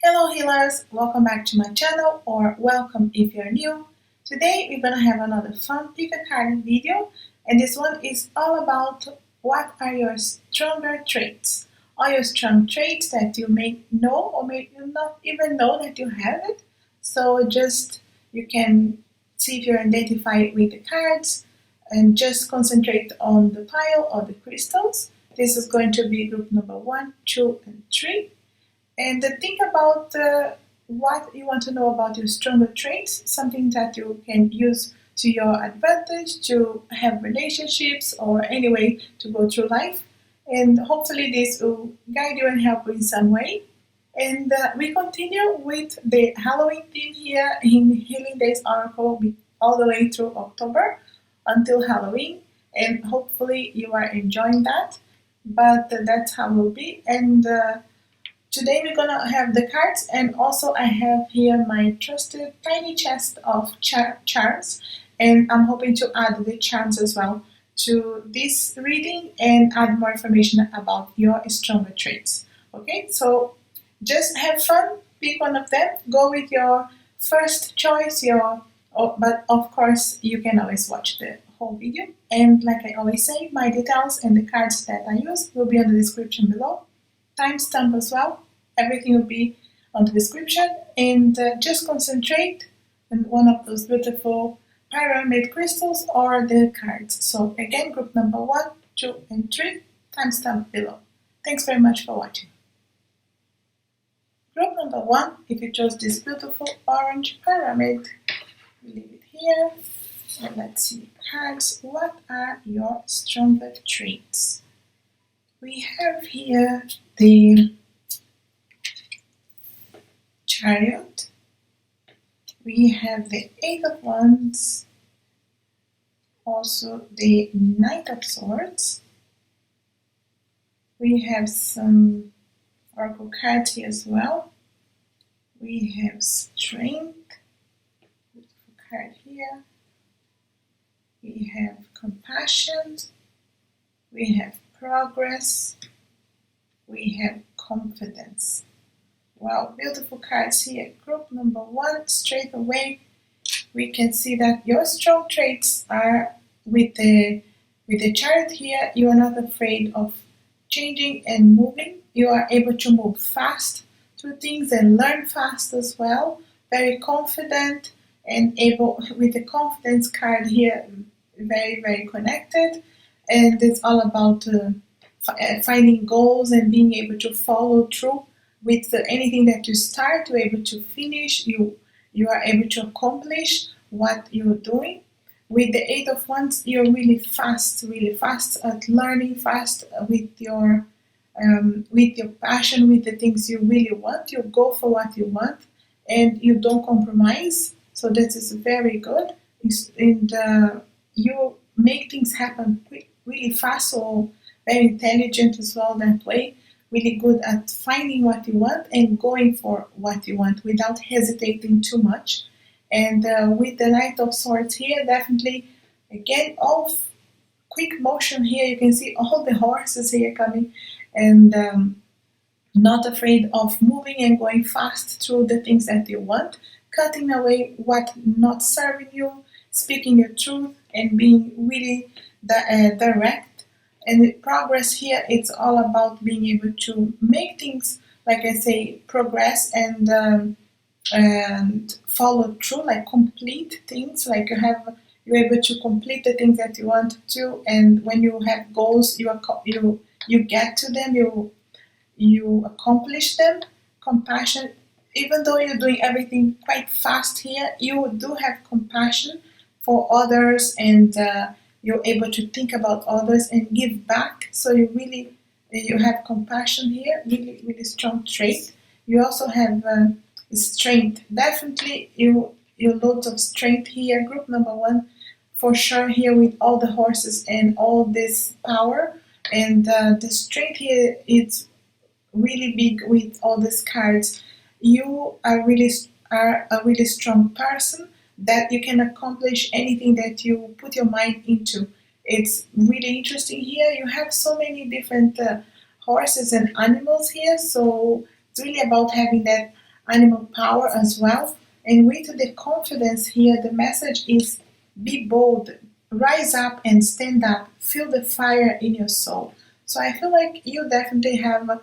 Hello healers, welcome back to my channel, or welcome if you're new. Today we're gonna have another fun pick a card video, and this one is all about what are your stronger traits. All your strong traits that you may know or may not even know that you have it. So just you can see if you're identified with the cards and just concentrate on the pile or the crystals. This is going to be group number 1, 2, and 3. And think about what you want to know about your stronger traits, something that you can use to your advantage to have relationships or any way to go through life. And hopefully this will guide you and help you in some way. And we continue with the Halloween theme here in Healing Days Oracle all the way through October until Halloween. And hopefully you are enjoying that. But that's how it will be. And today we're gonna have the cards, and also I have here my trusted tiny chest of charms, and I'm hoping to add the charms as well to this reading and add more information about your stronger traits. Okay, so just have fun, pick one of them, go with your first choice, but of course you can always watch the whole video. And like I always say, my details and the cards that I use will be in the description below. Timestamp as well. Everything will be on the description, and just concentrate on one of those beautiful pyramid crystals or the cards. So again, group number 1, 2, and 3, timestamp below. Thanks very much for watching. Group number 1, if you chose this beautiful orange pyramid, leave it here. And let's see, cards, what are your stronger traits? We have here the Chariot, we have the Eight of Wands, also the Knight of Swords. We have some oracle cards here as well. We have Strength, beautiful card here. We have Compassion. We have Progress. We have Confidence. Wow, beautiful cards here. Group number 1, straight away, we can see that your strong traits are with the Chariot here. You are not afraid of changing and moving. You are able to move fast through things and learn fast as well. Very confident and able, with the confidence card here, very, very connected. And it's all about finding goals and being able to follow through with anything that you start. You're able to finish. You are able to accomplish what you're doing. With the Eight of Wands, you're really fast at learning, fast with your passion, with the things you really want. You go for what you want, and you don't compromise. So that is very good. And you make things happen really fast, so very intelligent as well that way. Really good at finding what you want and going for what you want without hesitating too much. And with the Knight of Swords here, definitely, again, all quick motion here. You can see all the horses here coming, and not afraid of moving and going fast through the things that you want, cutting away what not serving you, speaking your truth, and being really direct. And the progress here, it's all about being able to make things, like I say, progress and follow through, like complete things. Like you're able to complete the things that you want to, and when you have goals, you get to them, you accomplish them. Compassion, even though you're doing everything quite fast here, you do have compassion for others, and you're able to think about others and give back. So you have compassion here, really, really strong trait. You also have strength. Definitely, you loads of strength here. Group number 1, for sure here with all the horses and all this power. And the strength here is really big with all these cards. You are a really strong person, that you can accomplish anything that you put your mind into. It's really interesting here. You have so many different horses and animals here, so it's really about having that animal power as well. And with the confidence here, the message is be bold, rise up and stand up, feel the fire in your soul. So I feel like you definitely have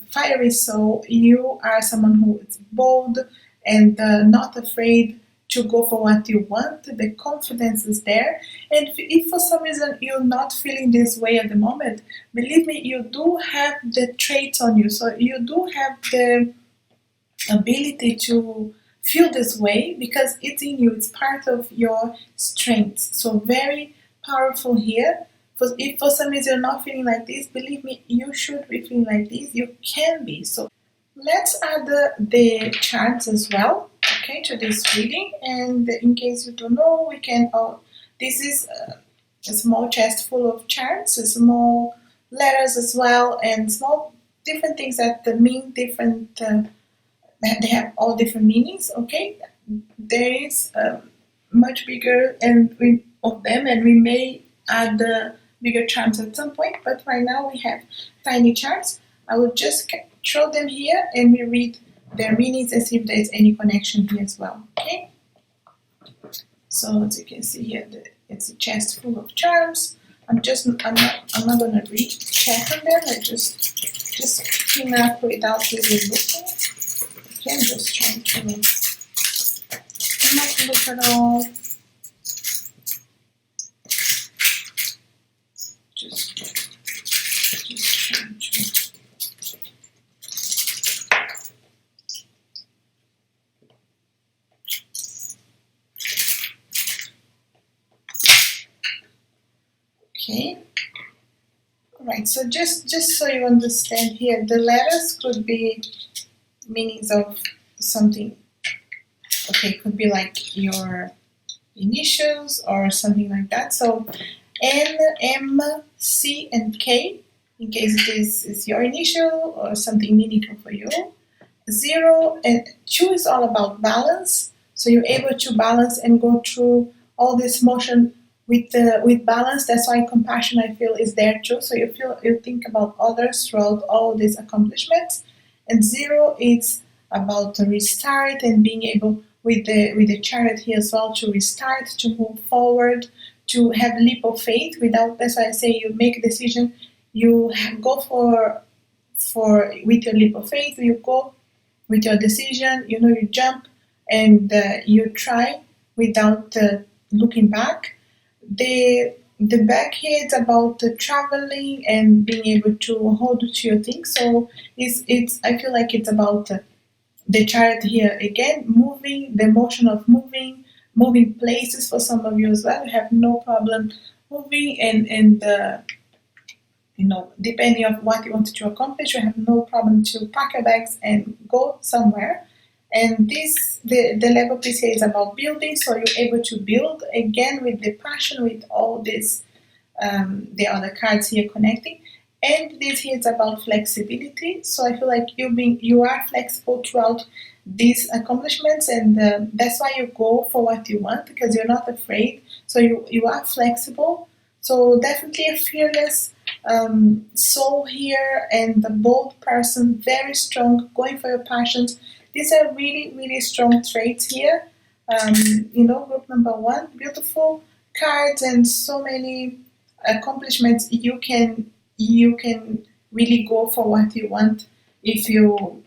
fiery soul. You are someone who is bold and not afraid to go for what you want. The confidence is there. And if for some reason you're not feeling this way at the moment, believe me, you do have the traits on you. So you do have the ability to feel this way because it's in you, it's part of your strengths. So very powerful here. If for some reason you're not feeling like this, believe me, you should be feeling like this. You can be. So let's add the charts as well, okay, to this reading. And in case you don't know, we can. This is a small chest full of charts, small letters as well, and small different things that mean different. They have all different meanings. Okay, there is much bigger of them, and we may add the bigger charts at some point. But right now we have tiny charts. I will just throw them here, and we read their meanings and see if there is any connection here as well. Okay. So as you can see here, it's a chest full of charms. I'm not gonna check on them. I just picking up without really looking. Okay, I'm just trying to not look at all. Just trying to. Okay. All right. So just so you understand here, the letters could be meanings of something. Okay, it could be like your initials or something like that. So N, M, C, and K, in case this is your initial or something meaningful for you. 0 and 2 is all about balance. So you're able to balance and go through all this motion with balance. That's why compassion, I feel, is there too. So you think about others throughout all these accomplishments. And 0 is about the restart and being able with the chariot here as well to restart, to move forward, to have leap of faith. That's why I say you make a decision, you go for with your leap of faith, you go with your decision, you jump and you try without looking back. The back here is about traveling and being able to hold to your things. So it's I feel like it's about the chariot here again, moving, the motion of moving places for some of you as well. You have no problem moving and depending on what you want to accomplish, you have no problem to pack your bags and go somewhere. And the level piece here is about building, so you're able to build again with the passion, with all this, the other cards here connecting. And this here is about flexibility. So I feel like you are flexible throughout these accomplishments, and that's why you go for what you want, because you're not afraid. So you are flexible. So definitely a fearless soul here, and a bold person, very strong, going for your passions. These are really, really strong traits here. Group number 1, beautiful cards and so many accomplishments. You can really go for what you want if you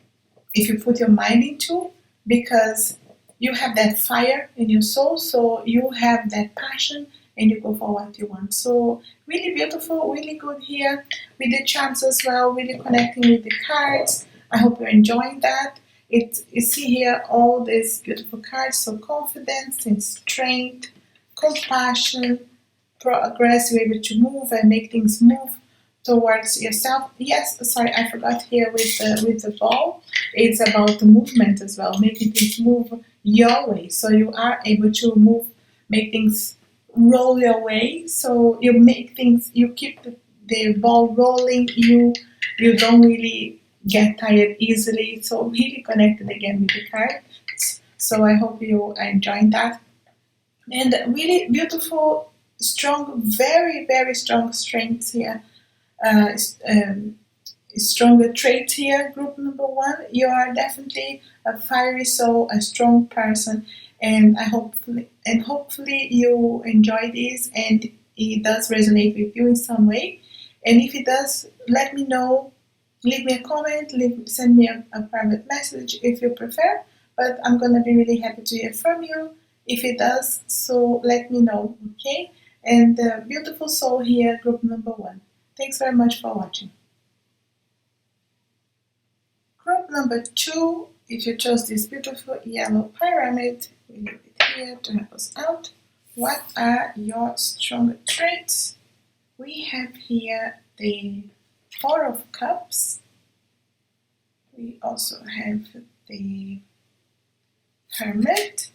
put your mind into, because you have that fire in your soul, so you have that passion and you go for what you want. So really beautiful, really good here with the charms as well, really connecting with the cards. I hope you're enjoying that. You see here all these beautiful cards, so confidence and strength, compassion, progress, you're able to move and make things move towards yourself. Yes, sorry, I forgot here with the ball. It's about the movement as well, making things move your way. So you are able to make things roll your way. So you keep the ball rolling. You don't really get tired easily. So really connected again with the cards. So I hope you are enjoying that. And really beautiful, strong, very, very strong strengths here. stronger traits here. Group number 1, you are definitely a fiery soul, a strong person, and hopefully you enjoy this and it does resonate with you in some way. And if it does, let me know. Leave me a comment, send me a private message if you prefer. But I'm gonna be really happy to hear from you if it does. So let me know, okay? And beautiful soul here, group number 1. Thanks very much for watching. Group number 2, if you chose this beautiful yellow pyramid, we leave it here to help us out. What are your stronger traits? We have here the Four of Cups. We also have the Hermit.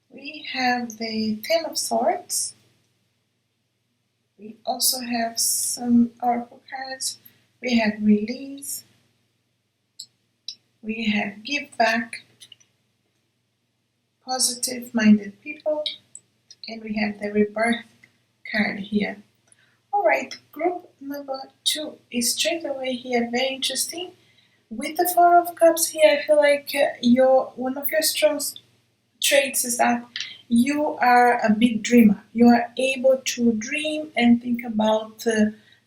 We have the Ten of Swords. We also have some oracle cards. We have Release. We have Give Back, Positive-minded people, and we have the Rebirth card here. Alright, group number 2 is straight away here very interesting. With the Four of Cups here, I feel like one of your strong traits is that you are a big dreamer. You are able to dream and think about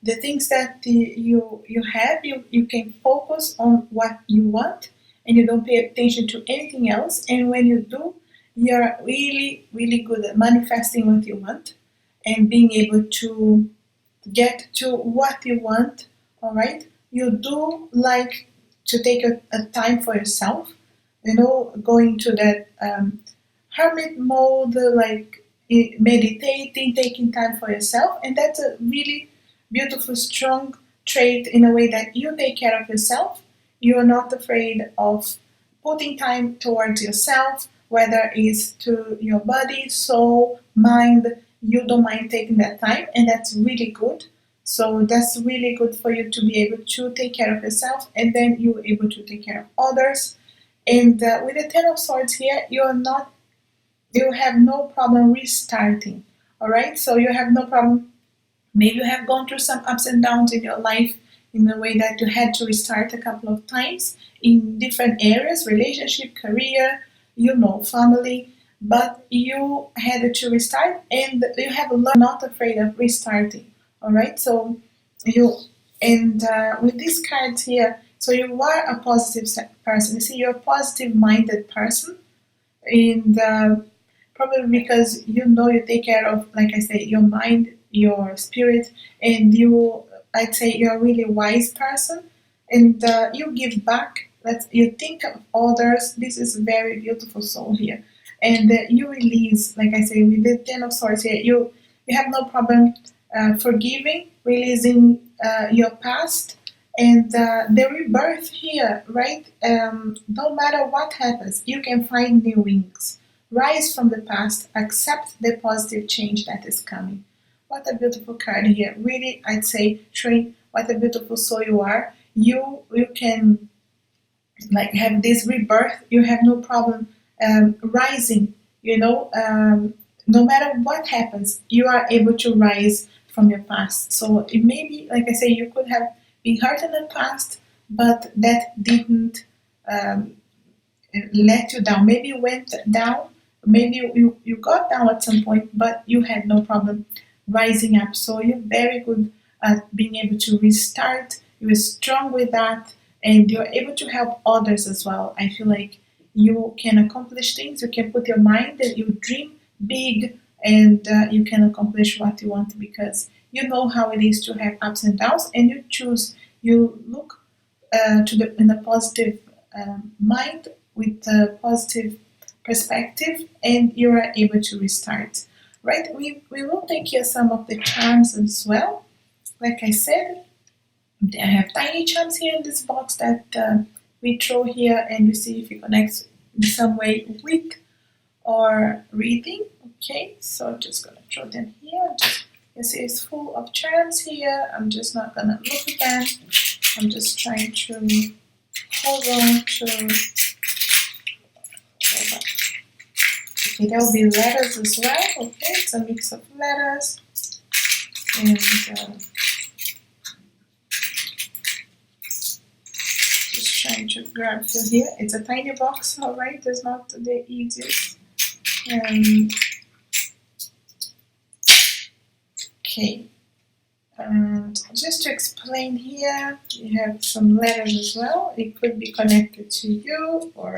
the things that you have. You can focus on what you want and you don't pay attention to anything else. And when you do, you're really, really good at manifesting what you want and being able to get to what you want. Alright, you do like to take a time for yourself, going to that hermit mode, like meditating, taking time for yourself, and that's a really beautiful, strong trait in a way that you take care of yourself. You are not afraid of putting time towards yourself, whether it's to your body, soul, mind. You don't mind taking that time, and that's really good. So that's really good for you to be able to take care of yourself, and then you're able to take care of others. And with the Ten of Swords here, you have no problem restarting. All right, so you have no problem. Maybe you have gone through some ups and downs in your life in a way that you had to restart a couple of times in different areas, relationship, career, family, but you had to restart and you have learned not afraid of restarting. All right, so with these cards here, so you are a positive person. You see, you're a positive-minded person, and probably because you take care of, like I say, your mind, your spirit, and I'd say you're a really wise person, and you give back. You think of others. This is a very beautiful soul here, and you release, like I say, with the Ten of Swords here. You have no problem forgiving, releasing your past, and the rebirth here, right? No matter what happens, you can find new wings. Rise from the past, accept the positive change that is coming. What a beautiful card here. Really, I'd say, showing what a beautiful soul you are. You can have this rebirth. You have no problem rising. No matter what happens, you are able to rise from your past. So it may be, like I say, you could have been hurt in the past, but that didn't let you down. Maybe you went down, maybe you got down at some point, but you had no problem rising up. So you're very good at being able to restart. You're strong with that, and you're able to help others as well. I feel like you can accomplish things. You can put your mind and you dream big, and you can accomplish what you want because you know how it is to have ups and downs, and you look in a positive mind with a positive perspective, and you are able to restart. Right? We will take here some of the charms as well. Like I said, I have tiny charms here in this box that we throw here, and we see if it connects in some way with or reading. Okay, so just gonna throw them here. You see it's full of charms here. I'm just not gonna look at them. I'm just trying to hold on to. Okay, there will be letters as well. Okay, it's a mix of letters, and trying to grab a few here. It's a tiny box, alright, it's not the easiest. And okay, and just to explain here, you have some letters as well. It could be connected to you, or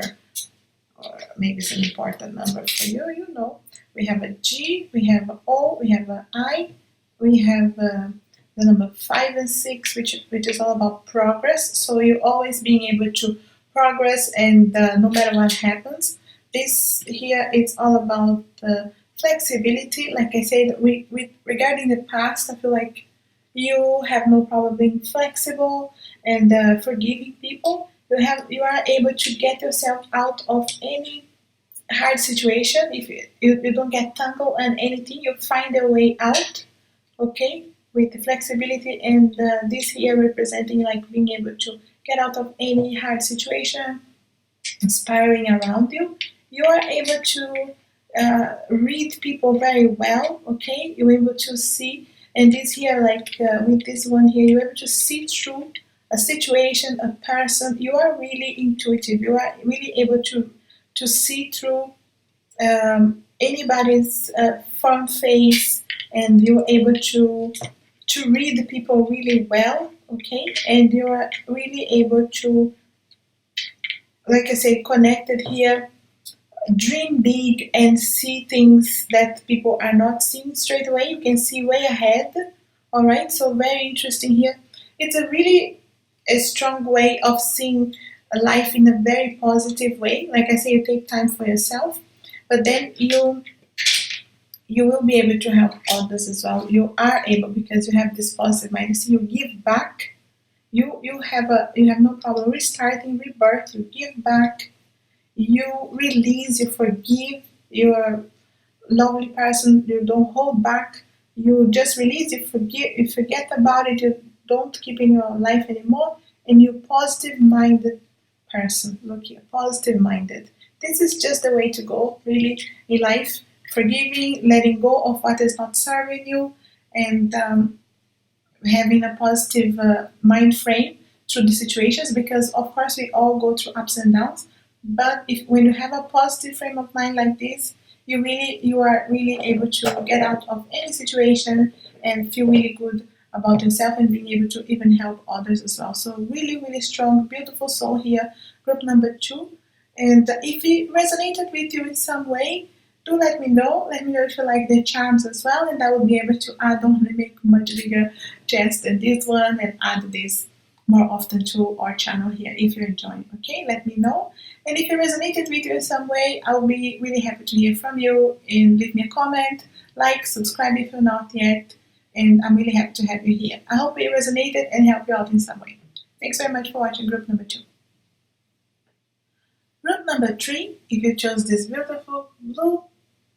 maybe it's an important number for you, you know. We have a G, we have an O, we have an I, we have the number 5 and 6, which is all about progress. So you're always being able to progress, and no matter what happens. This here, it's all about flexibility. Like I said, regarding the past, I feel like you have no problem being flexible and forgiving people. You are able to get yourself out of any hard situation. If you don't get tangled in anything, you find a way out. Okay, with the flexibility, and this here representing like being able to get out of any hard situation, inspiring around you. You are able to read people very well. Okay, you're able to see, and this here, like with this one here, you're able to see through a situation, a person. You are really intuitive. You are really able to see through anybody's front face, and you're able to read people really well. Okay, and you are really able to, like I say, connected here, dream big and see things that people are not seeing straight away. You can see way ahead. All right, so very interesting here. It's a really a strong way of seeing life in a very positive way. Like I say, you take time for yourself, but then you will be able to help others as well. You are able, because you have this positive mind. So you give back. You have no problem restarting, rebirth. You give back. You release. You forgive. You're a lovely person. You don't hold back. You just release. You forgive. You forget about it. You don't keep in your life anymore. And you're positive-minded person. Look here, positive-minded. This is just the way to go, really, in life. Forgiving, letting go of what is not serving you, and having a positive mind frame through the situations, because of course we all go through ups and downs, but when you have a positive frame of mind like this, you are really able to get out of any situation and feel really good about yourself, and being able to even help others as well. So really strong, beautiful soul here, group number 2. And if it resonated with you in some way, do let me know. Let me know if you like the charms as well, and I will be able to add on and make much bigger chance than this one, and add this more often to our channel here if you're enjoying. Okay, let me know. And if it resonated with you in some way, I'll be really happy to hear from you, and leave me a comment, like, subscribe if you're not yet, and I'm really happy to have you here. I hope it resonated and helped you out in some way. Thanks very much for watching group number 2. Group number 3, if you chose this beautiful blue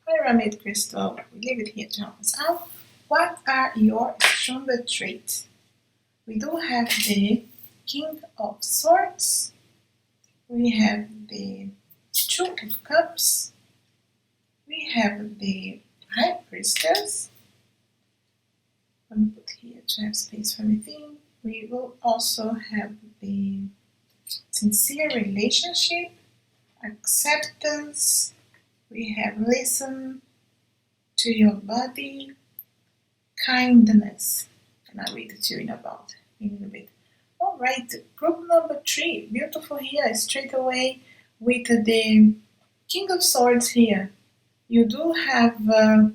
pyramid crystal, we leave it here to help us out. What are your stronger traits? We do have the King of Swords, we have the Two of Cups, we have the High Priestess. Let me put here to have space for everything. We will also have the Sincere Relationship, Acceptance, we have Listen to Your Body, Kindness, and I'll read it to you in a little bit. Alright, group number 3, beautiful here, straight away with the King of Swords here. You do have a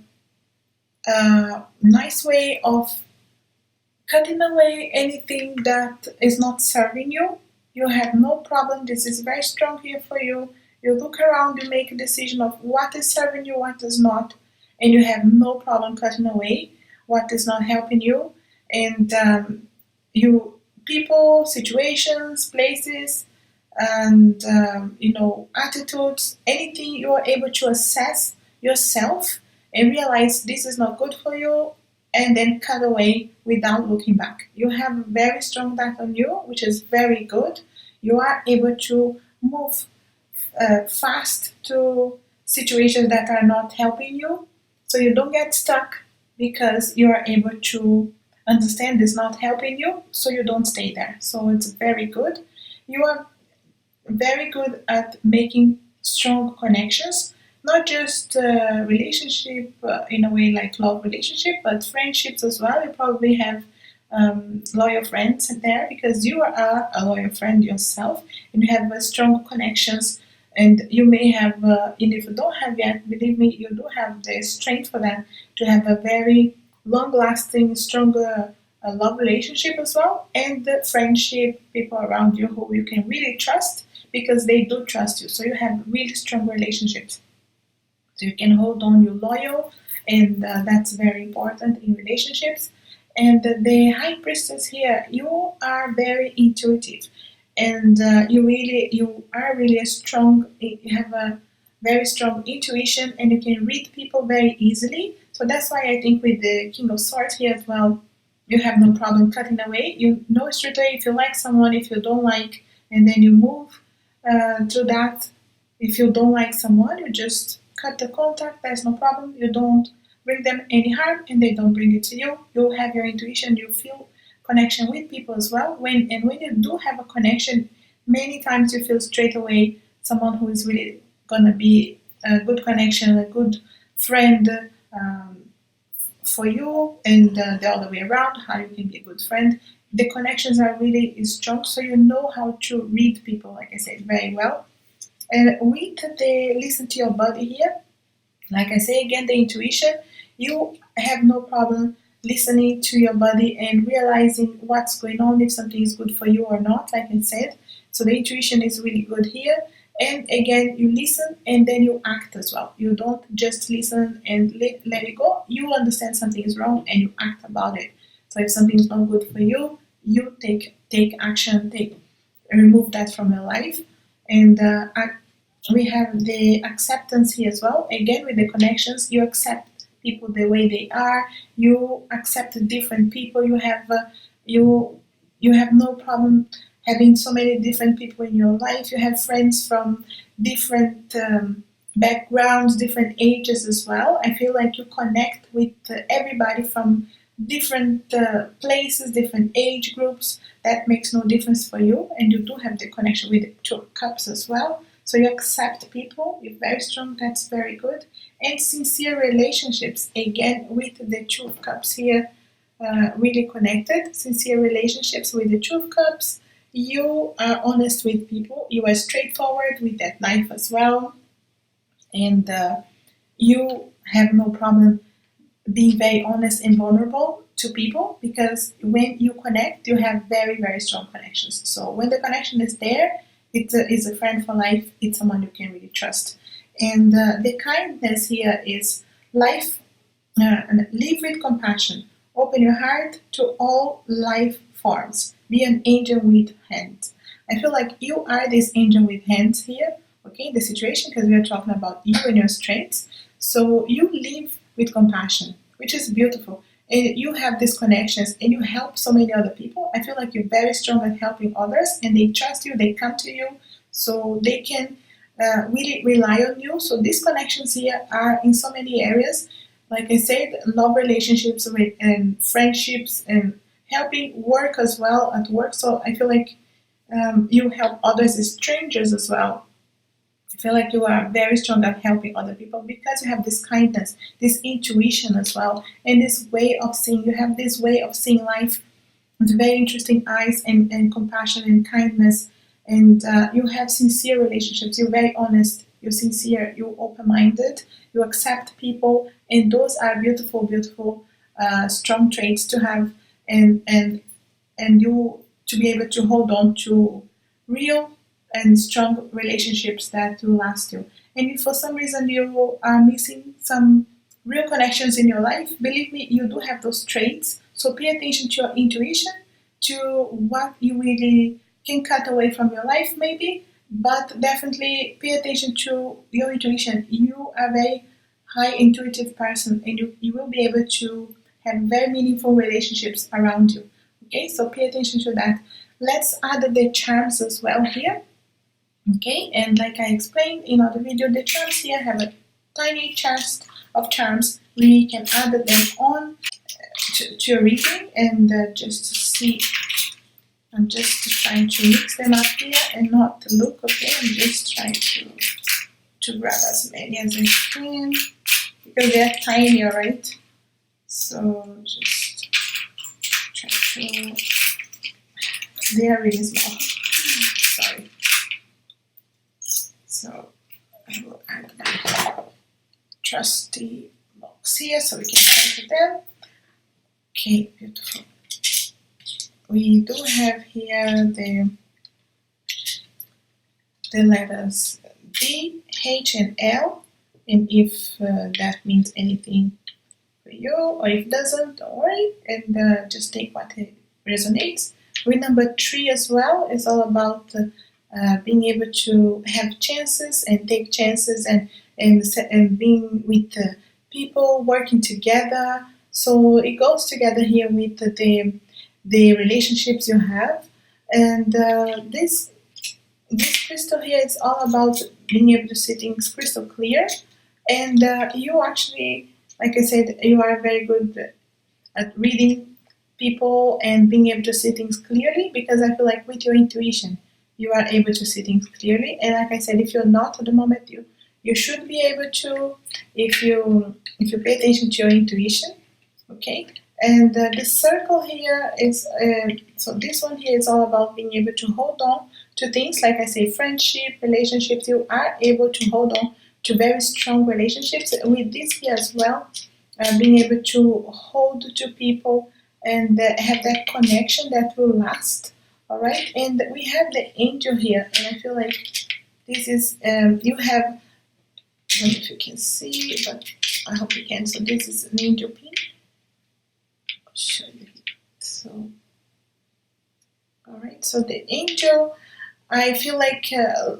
nice way of cutting away anything that is not serving you. You have no problem. This is very strong here for you. You look around, you make a decision of what is serving you, what is not, and you have no problem cutting away what is not helping you. And people, situations, places, and attitudes, anything, you are able to assess yourself and realize this is not good for you, and then cut away without looking back. You have very strong that on you, which is very good. You are able to move fast to situations that are not helping you, so you don't get stuck, because you are able to understand this not helping you, so you don't stay there. So it's very good. You are very good at making strong connections, not just relationship in a way like love relationship, but friendships as well. You probably have loyal friends there because you are a loyal friend yourself, and you have strong connections. And you may have, and if you don't have yet, believe me, you do have the strength for that to have a very long-lasting, stronger love relationship as well, and the friendship, people around you who you can really trust because they do trust you. So you have really strong relationships. So you can hold on, you're loyal, and that's very important in relationships. And the high priestess here, you are very intuitive, and you are really a strong. You have a very strong intuition, and you can read people very easily. So that's why I think with the King of Swords here as well, you have no problem cutting away. You know straight away if you like someone, if you don't like, and then you move to that. If you don't like someone, you just cut the contact. There's no problem. You don't bring them any harm, and they don't bring it to you. You have your intuition. You feel connection with people as well. When you do have a connection, many times you feel straight away someone who is really gonna be a good connection, a good friend um, for you, and the other way around, how you can be a good friend. The connections are really strong, so you know how to read people, like I said, very well. And with the listen to your body here, like I say again, the intuition, you have no problem listening to your body and realizing what's going on, if something is good for you or not, like I said. So the intuition is really good here. And again, you listen and then you act as well. You don't just listen and let it go. You understand something is wrong and you act about it. So if something is not good for you, you take action, take remove that from your life. And we have the acceptance here as well. Again, with the connections, you accept people the way they are. You accept different people. You you have no problem having so many different people in your life. You have friends from different backgrounds, different ages as well. I feel like you connect with everybody from different places, different age groups. That makes no difference for you, and you do have the connection with the two of cups as well. So you accept people, you're very strong, that's very good. And sincere relationships, again, with the Two of Cups here, really connected. Sincere relationships with the Two of Cups. You are honest with people, you are straightforward with that knife as well. And you have no problem being very honest and vulnerable to people because when you connect, you have very, very strong connections. So when the connection is there, it's a friend for life, it's someone you can really trust. And the kindness here is life, live with compassion. Open your heart to all life forms. Be an angel with hands. I feel like you are this angel with hands here, okay, the situation, because we are talking about you and your strengths. So you live with compassion, which is beautiful. And you have these connections and you help so many other people. I feel like you're very strong at helping others and they trust you, they come to you, so they can really rely on you. So these connections here are in so many areas. Like I said, love relationships with, and friendships and helping work as well at work. So I feel like you help others as strangers as well. I feel like you are very strong at helping other people because you have this kindness, this intuition as well, and this way of seeing. You have this way of seeing life with very interesting eyes and compassion and kindness. And you have sincere relationships. You're very honest. You're sincere. You're open-minded. You accept people, and those are beautiful, beautiful, strong traits to have, and you to be able to hold on to real and strong relationships that will last you. And if for some reason you are missing some real connections in your life, believe me, you do have those traits. So pay attention to your intuition, to what you really can cut away from your life, maybe, but definitely pay attention to your intuition. You are a very high intuitive person, and you will be able to have very meaningful relationships around you. Okay, so pay attention to that. Let's add the charms as well here. Okay, and like I explained in other video, the charms here have a tiny chest of charms. We can add them on to your reading and just see I'm just trying to mix them up here and not look, okay? I'm just trying to grab as many as I can because they're tiny, alright? So just try to, they are really small. Sorry. So I will add my trusty box here so we can add them. Okay, beautiful. We do have here the letters D, H, and L, and if that means anything for you, or if it doesn't, don't worry, and just take what resonates. With number 3 as well is all about being able to have chances and take chances and being with people working together. So it goes together here with the relationships you have, and this crystal here is all about being able to see things crystal clear, and you actually, like I said, you are very good at reading people and being able to see things clearly, because I feel like with your intuition you are able to see things clearly. And like I said, if you're not at the moment, you should be able to, if you pay attention to your intuition, okay. And this circle here is so this one here is all about being able to hold on to things, like I say, friendship, relationships. You are able to hold on to very strong relationships with this here as well, being able to hold to people and have that connection that will last. All right, and we have the angel here, and I feel like this is you have, I don't know if you can see, but I hope you can. So this is an angel pin. I'll show you. So, all right, so the angel, I feel like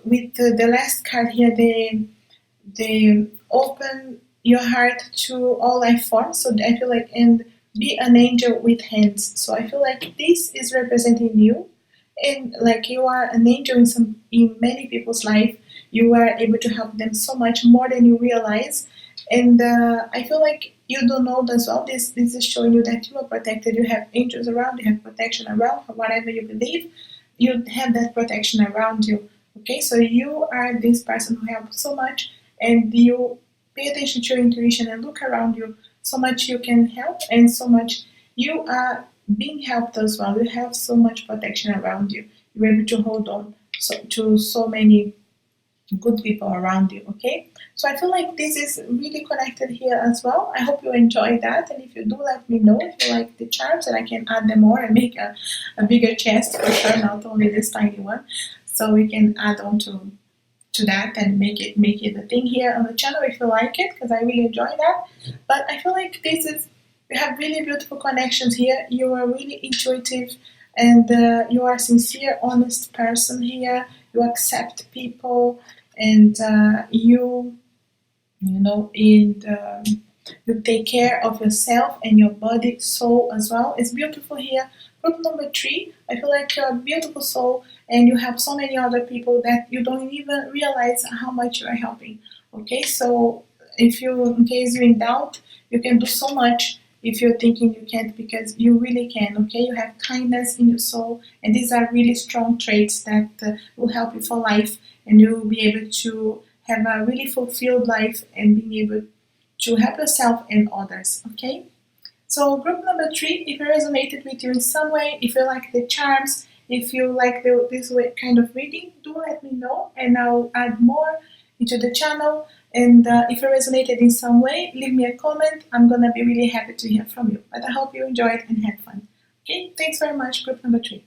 with the last card here, they open your heart to all life forms. So I feel like, and be an angel with hands. So I feel like this is representing you, and like you are an angel in many people's life. You are able to help them so much more than you realize, and I feel like you don't know as well. This is showing you that you are protected. You have angels around. You have protection around. Whatever you believe, you have that protection around you. Okay, so you are this person who helps so much, and you pay attention to your intuition and look around you. So much you can help, and so much you are being helped as well. You have so much protection around you. You're able to hold on to so many good people around you. Okay, so I feel like this is really connected here as well. I hope you enjoy that, and if you do, let me know if you like the charms, and I can add them more and make a bigger chest for sure, not only this tiny one. So we can add on to that and make it a thing here on the channel if you like it, because I really enjoy that. But I feel like this is, we have really beautiful connections here. You are really intuitive, and you are a sincere, honest person here. You accept people, and you know, you take care of yourself and your body, soul as well. It's beautiful here. Group number 3, I feel like you're a beautiful soul, and you have so many other people that you don't even realize how much you are helping. Okay, so if you, in case you're in doubt, you can do so much. If you're thinking you can't, because you really can. Okay, you have kindness in your soul, and these are really strong traits that will help you for life, and you will be able to have a really fulfilled life and being able to help yourself and others. Okay, so group number 3, if it resonated with you in some way, if you like the charms, if you like this way kind of reading, do let me know, and I'll add more into the channel. And if it resonated in some way, leave me a comment. I'm gonna be really happy to hear from you. But I hope you enjoyed and had fun. Okay, thanks very much, group number 3.